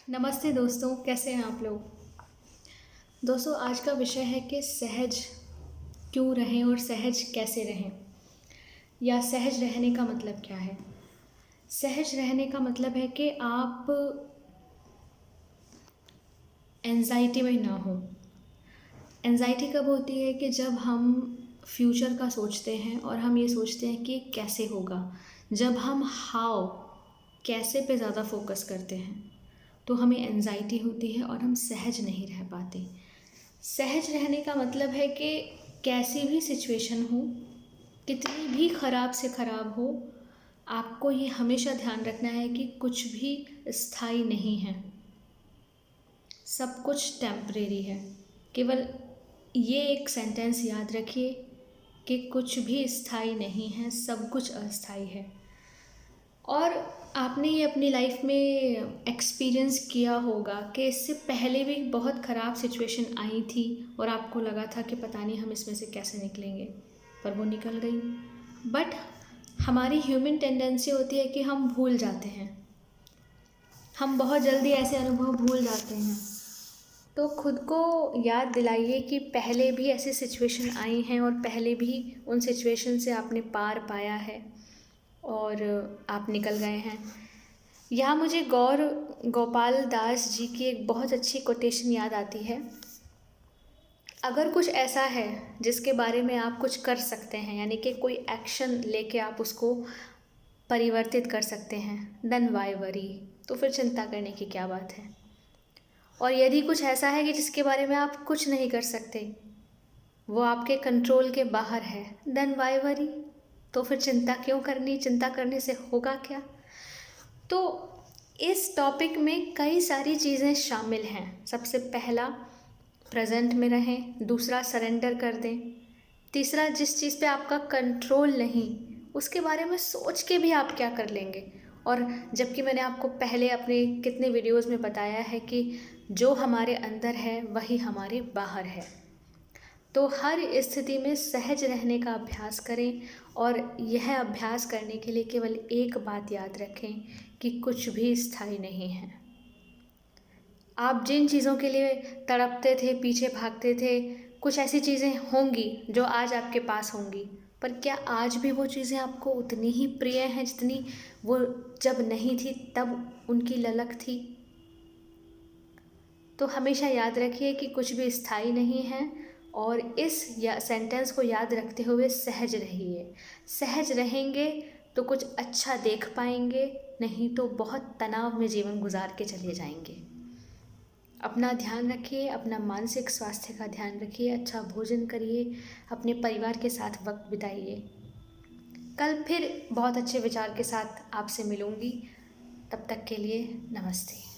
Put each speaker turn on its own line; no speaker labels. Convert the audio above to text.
नमस्ते दोस्तों, कैसे हैं आप लोग। दोस्तों, आज का विषय है कि सहज क्यों रहें और सहज कैसे रहें, या सहज रहने का मतलब क्या है। सहज रहने का मतलब है कि आप एंजाइटी में ना हो। एंजाइटी कब होती है कि जब हम फ्यूचर का सोचते हैं और हम ये सोचते हैं कि कैसे होगा। जब हम हाउ कैसे पे ज़्यादा फोकस करते हैं तो हमें एंजाइटी होती है और हम सहज नहीं रह पाते। सहज रहने का मतलब है कि कैसी भी सिचुएशन हो, कितनी भी ख़राब से ख़राब हो, आपको ये हमेशा ध्यान रखना है कि कुछ भी स्थायी नहीं है, सब कुछ टेम्परेरी है। केवल ये एक सेंटेंस याद रखिए कि कुछ भी स्थायी नहीं है, सब कुछ अस्थायी है। और आपने ये अपनी लाइफ में एक्सपीरियंस किया होगा कि इससे पहले भी बहुत ख़राब सिचुएशन आई थी और आपको लगा था कि पता नहीं हम इसमें से कैसे निकलेंगे, पर वो निकल गई। बट हमारी ह्यूमन टेंडेंसी होती है कि हम भूल जाते हैं, हम बहुत जल्दी ऐसे अनुभव भूल जाते हैं। तो खुद को याद दिलाइए कि पहले भी ऐसी सिचुएशन आई हैं और पहले भी उन सिचुएशन से आपने पार पाया है और आप निकल गए हैं। यहाँ मुझे गौर गोपाल दास जी की एक बहुत अच्छी कोटेशन याद आती है। अगर कुछ ऐसा है जिसके बारे में आप कुछ कर सकते हैं, यानी कि कोई एक्शन लेके आप उसको परिवर्तित कर सकते हैं, देन वाई वरी, तो फिर चिंता करने की क्या बात है। और यदि कुछ ऐसा है कि जिसके बारे में आप कुछ नहीं कर सकते, वो आपके कंट्रोल के बाहर है, देन वाई वरी, तो फिर चिंता क्यों करनी, चिंता करने से होगा क्या। तो इस टॉपिक में कई सारी चीज़ें शामिल हैं। सबसे पहला, प्रेजेंट में रहें। दूसरा, सरेंडर कर दें। तीसरा, जिस चीज़ पे आपका कंट्रोल नहीं, उसके बारे में सोच के भी आप क्या कर लेंगे। और जबकि मैंने आपको पहले अपने कितने वीडियोस में बताया है कि जो हमारे अंदर है वही हमारे बाहर है। तो हर स्थिति में सहज रहने का अभ्यास करें। और यह अभ्यास करने के लिए केवल एक बात याद रखें कि कुछ भी स्थायी नहीं है। आप जिन चीज़ों के लिए तड़पते थे, पीछे भागते थे, कुछ ऐसी चीज़ें होंगी जो आज आपके पास होंगी, पर क्या आज भी वो चीज़ें आपको उतनी ही प्रिय हैं जितनी वो जब नहीं थी तब उनकी ललक थी। तो हमेशा याद रखिए कि कुछ भी स्थायी नहीं है और इस सेंटेंस को याद रखते हुए सहज रहिए। सहज रहेंगे तो कुछ अच्छा देख पाएंगे, नहीं तो बहुत तनाव में जीवन गुजार के चले जाएंगे। अपना ध्यान रखिए, अपना मानसिक स्वास्थ्य का ध्यान रखिए, अच्छा भोजन करिए, अपने परिवार के साथ वक्त बिताइए। कल फिर बहुत अच्छे विचार के साथ आपसे मिलूँगी। तब तक के लिए नमस्ते।